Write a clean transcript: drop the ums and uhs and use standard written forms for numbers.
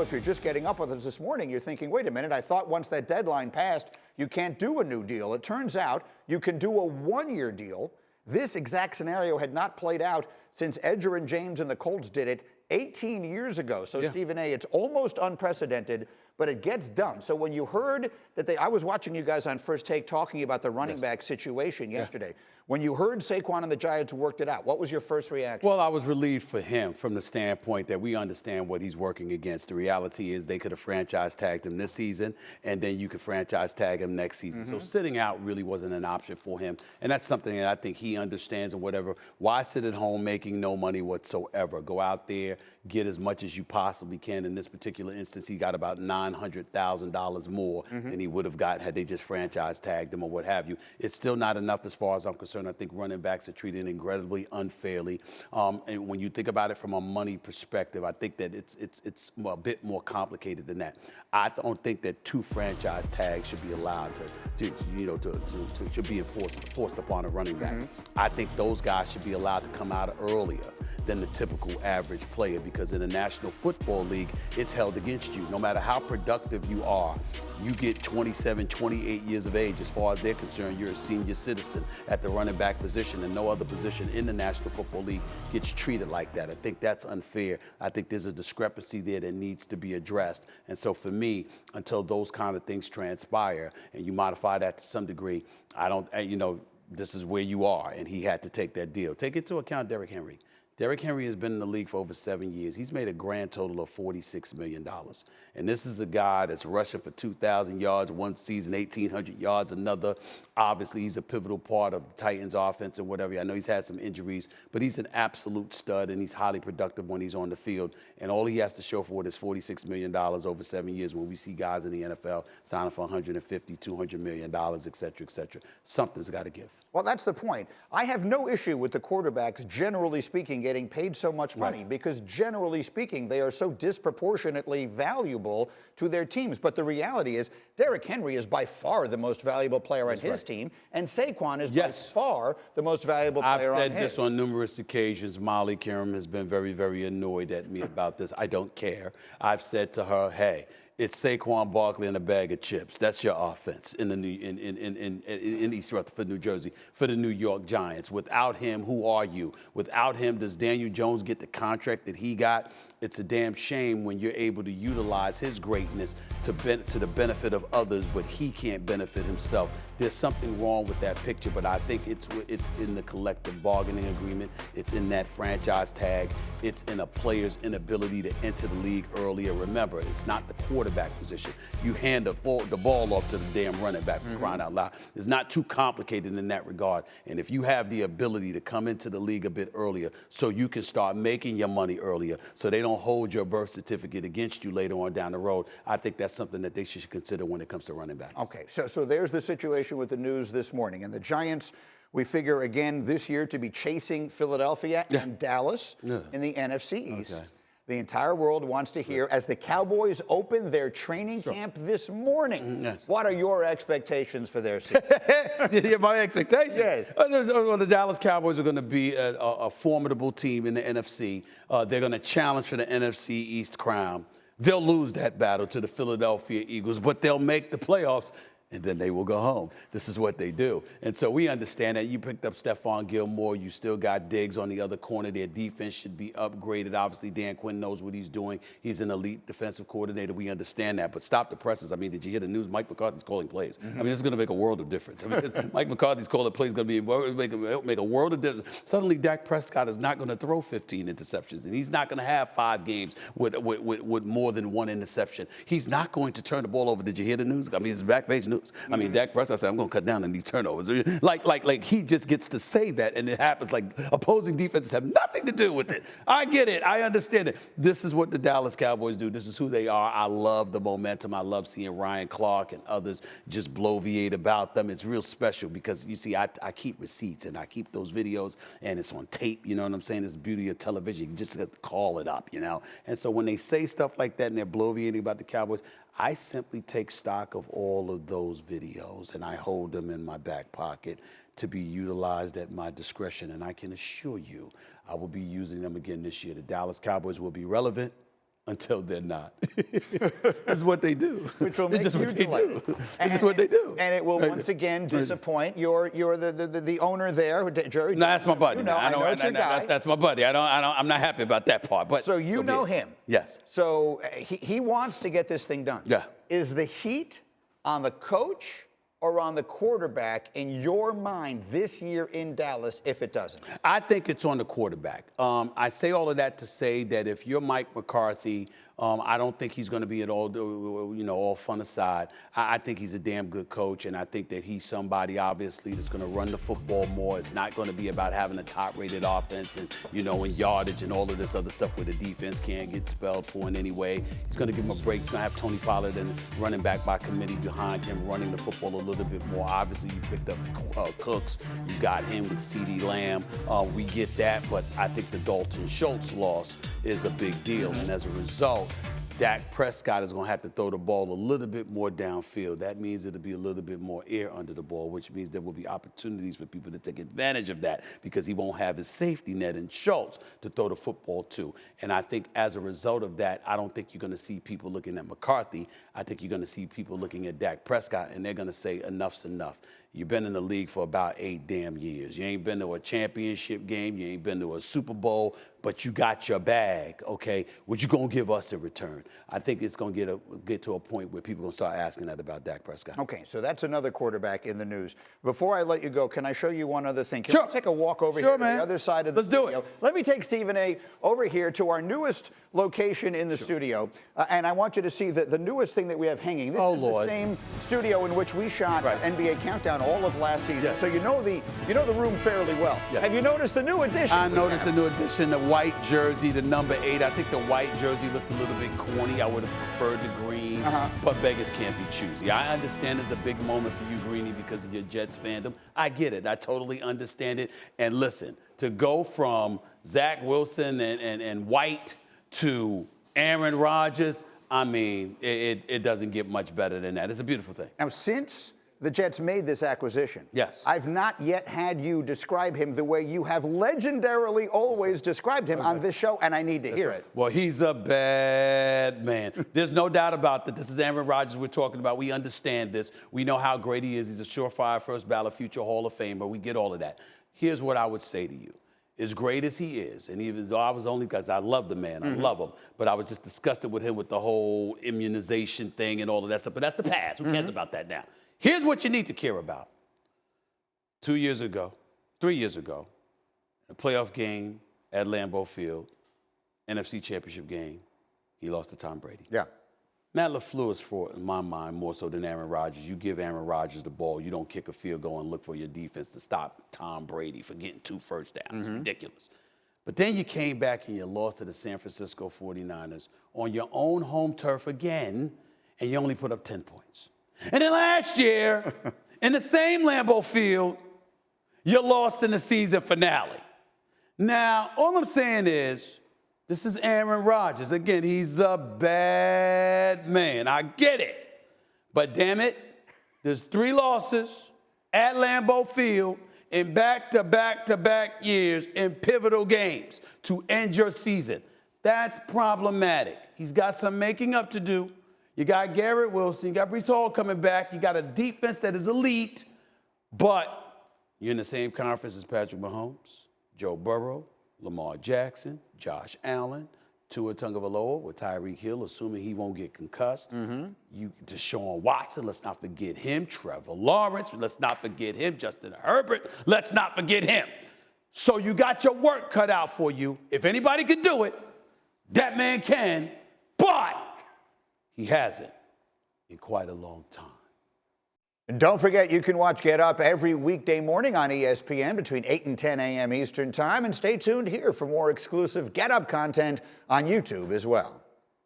If you're just getting up with us this morning, you're thinking, wait a minute, I thought once that deadline passed, you can't do a new deal. It turns out you can do a one-year deal. This exact scenario had not played out since Edger and James and the Colts did it 18 years ago. So, yeah. Stephen A., it's almost unprecedented, but it gets done. So when you heard that I was watching you guys on First Take talking about the running back situation yesterday. When you heard Saquon and the Giants worked it out, what was your first reaction? Well, I was relieved for him from the standpoint that we understand what he's working against. The reality is they could have franchise tagged him this season, and then you could franchise tag him next season. So sitting out really wasn't an option for him, and that's something that I think he understands or whatever. Why sit at home making no money whatsoever? Go out there, get as much as you possibly can. In this particular instance, he got about $900,000 more than he would have got had they just franchise tagged him or what have you. It's still not enough as far as I'm concerned. I think running backs are treated incredibly unfairly. And when you think about it from a money perspective, I think that it's a bit more complicated than that. I don't think that 2 franchise tags should be allowed to should be forced upon a running back. I think those guys should be allowed to come out earlier than the typical average player, because in the National Football League, it's held against you. No matter how productive you are, you get 27, 28 years of age. As far as they're concerned, you're a senior citizen at the running back position, and no other position in the National Football League gets treated like that. I think that's unfair. I think there's a discrepancy there that needs to be addressed. And so for me, until those kind of things transpire and you modify that to some degree, this is where you are, and he had to take that deal. Take into account Derrick Henry. Derrick Henry has been in the league for over 7 years. He's made a grand total of $46 million. And this is a guy that's rushing for 2,000 yards one season, 1,800 yards another. Obviously, he's a pivotal part of the Titans' offense and whatever. I know he's had some injuries, but he's an absolute stud, and he's highly productive when he's on the field. And all he has to show for it is $46 million over 7 years, when we see guys in the NFL signing for $150, $200 million, et cetera, et cetera. Something's got to give. Well, that's the point. I have no issue with the quarterbacks, generally speaking, getting paid so much money, because generally speaking, they are so disproportionately valuable to their teams. But the reality is, Derrick Henry is by far the most valuable player on his team, and Saquon is by far the most valuable player on his. I've said this on numerous occasions. Molly Qerim has been very, very annoyed at me about this. I don't care. I've said to her, hey, it's Saquon Barkley and a bag of chips. That's your offense in East Rutherford, New Jersey, for the New York Giants. Without him, who are you? Without him, does Daniel Jones get the contract that he got? It's a damn shame when you're able to utilize his greatness to the benefit of others, but he can't benefit himself. There's something wrong with that picture, but I think it's in the collective bargaining agreement. It's in that franchise tag. It's in a player's inability to enter the league earlier. Remember, it's not the quarterback position. You hand the ball off to the damn running back, for crying out loud. It's not too complicated in that regard. And if you have the ability to come into the league a bit earlier so you can start making your money earlier, so they don't hold your birth certificate against you later on down the road, I think that's something that they should consider when it comes to running backs. Okay, so there's the situation with the news this morning. And the Giants, we figure again this year to be chasing Philadelphia and Dallas in the NFC East. The entire world wants to hear, as the Cowboys open their training camp this morning, what are your expectations for their season? My expectations? Yes. Well, the Dallas Cowboys are going to be a formidable team in the NFC. They're going to challenge for the NFC East crown. They'll lose that battle to the Philadelphia Eagles, but they'll make the playoffs, and then they will go home. This is what they do. And so we understand that. You picked up Stephon Gilmore. You still got Diggs on the other corner. Their defense should be upgraded. Obviously, Dan Quinn knows what he's doing. He's an elite defensive coordinator. We understand that. But stop the presses. I mean, did you hear the news? Mike McCarthy's calling plays. I mean, it's going to make a world of difference. I mean, Mike McCarthy's calling plays going to make a world of difference. Suddenly, Dak Prescott is not going to throw 15 interceptions, and he's not going to have 5 games with more than 1 interception. He's not going to turn the ball over. Did you hear the news? I mean, it's back-page news. I mean, Dak Prescott said, I'm going to cut down on these turnovers. Like he just gets to say that, and it happens. Like, opposing defenses have nothing to do with it. I get it. I understand it. This is what the Dallas Cowboys do. This is who they are. I love the momentum. I love seeing Ryan Clark and others just bloviate about them. It's real special because, you see, I keep receipts, and I keep those videos, and it's on tape. You know what I'm saying? It's the beauty of television. You can just call it up, you know? And so when they say stuff like that and they're bloviating about the Cowboys, I simply take stock of all of those videos and I hold them in my back pocket to be utilized at my discretion. And I can assure you, I will be using them again this year. The Dallas Cowboys will be relevant until they're not. That's what they do. Which will make It's just you what they delay. do. It's just what they do. And it will once again disappoint. You're the owner there, Jerry. No, that's my buddy. You know, I know it's your guy. That's my buddy. I'm not happy about that part. But So you know him. Yes. So he wants to get this thing done. Yeah. Is the heat on the coach or on the quarterback in your mind this year in Dallas if it doesn't? I think it's on the quarterback. I say all of that to say that if you're Mike McCarthy, I don't think he's going to be at all, all fun aside. I think he's a damn good coach, and I think that he's somebody, obviously, that's going to run the football more. It's not going to be about having a top-rated offense and, and yardage and all of this other stuff where the defense can't get spelled for in any way. He's going to give him a break. He's going to have Tony Pollard and running back by committee behind him, running the football a little bit more. Obviously, you picked up Cooks. You got him with CeeDee Lamb. We get that, but I think the Dalton Schultz loss is a big deal, and as a result, Dak Prescott is going to have to throw the ball a little bit more downfield. That means it'll be a little bit more air under the ball, which means there will be opportunities for people to take advantage of that because he won't have his safety net in Schultz to throw the football to. And I think as a result of that, I don't think you're going to see people looking at McCarthy. I think you're going to see people looking at Dak Prescott, and they're going to say enough's enough. You've been in the league for about 8 damn years. You ain't been to a championship game. You ain't been to a Super Bowl, but you got your bag, okay? What you going to give us in return? I think it's going to get to a point where people are going to start asking that about Dak Prescott. Okay, so that's another quarterback in the news. Before I let you go, can I show you one other thing? Can Sure. we take a walk over Sure, here man. to the other side of the Let's do studio? it. Let me take Stephen A. over here to our newest location in the studio, and I want you to see the newest thing that we have hanging. This is Lord. the same studio in which we shot NBA Countdown all of last season, Yes. so you know the room fairly well. Yes. Have you noticed the new addition? I noticed the new addition, the white jersey, the number 8. I think the white jersey looks a little bit corny. I would have preferred the green, but beggars can't be choosy. I understand it's a big moment for you, Greeny, because of your Jets fandom. I get it. I totally understand it. And listen, to go from Zach Wilson and White to Aaron Rodgers, I mean, it doesn't get much better than that. It's a beautiful thing. Now, since the Jets made this acquisition, yes, I've not yet had you describe him the way you have legendarily always described him on this show, and I need to hear it. Well, he's a bad man. There's no doubt about that. This is Aaron Rodgers we're talking about. We understand this. We know how great he is. He's a surefire first ballot future Hall of Famer. We get all of that. Here's what I would say to you. As great as he is, and I was only because I love the man, I love him, but I was just disgusted with him with the whole immunization thing and all of that stuff. But that's the past. Who cares about that now? Here's what you need to care about. 3 years ago, a playoff game at Lambeau Field, NFC Championship game, he lost to Tom Brady. Yeah. Matt LaFleur is for, in my mind, more so than Aaron Rodgers. You give Aaron Rodgers the ball. You don't kick a field goal and look for your defense to stop Tom Brady for getting 2 first downs. It's ridiculous. But then you came back and you lost to the San Francisco 49ers on your own home turf again, and you only put up 10 points. And then last year, in the same Lambeau Field, you lost in the season finale. Now, all I'm saying is, this is Aaron Rodgers. Again, he's a bad man. I get it. But damn it, there's 3 losses at Lambeau Field in back-to-back-to-back years in pivotal games to end your season. That's problematic. He's got some making up to do. You got Garrett Wilson, you got Breece Hall coming back, you got a defense that is elite, but you're in the same conference as Patrick Mahomes, Joe Burrow, Lamar Jackson, Josh Allen, Tua Tagovailoa with Tyreek Hill, assuming he won't get concussed. You Deshaun Watson, let's not forget him. Trevor Lawrence, let's not forget him. Justin Herbert, let's not forget him. So you got your work cut out for you. If anybody could do it, that man can, but he hasn't in quite a long time. And don't forget, you can watch Get Up every weekday morning on ESPN between 8 and 10 a.m. Eastern Time. And stay tuned here for more exclusive Get Up content on YouTube as well.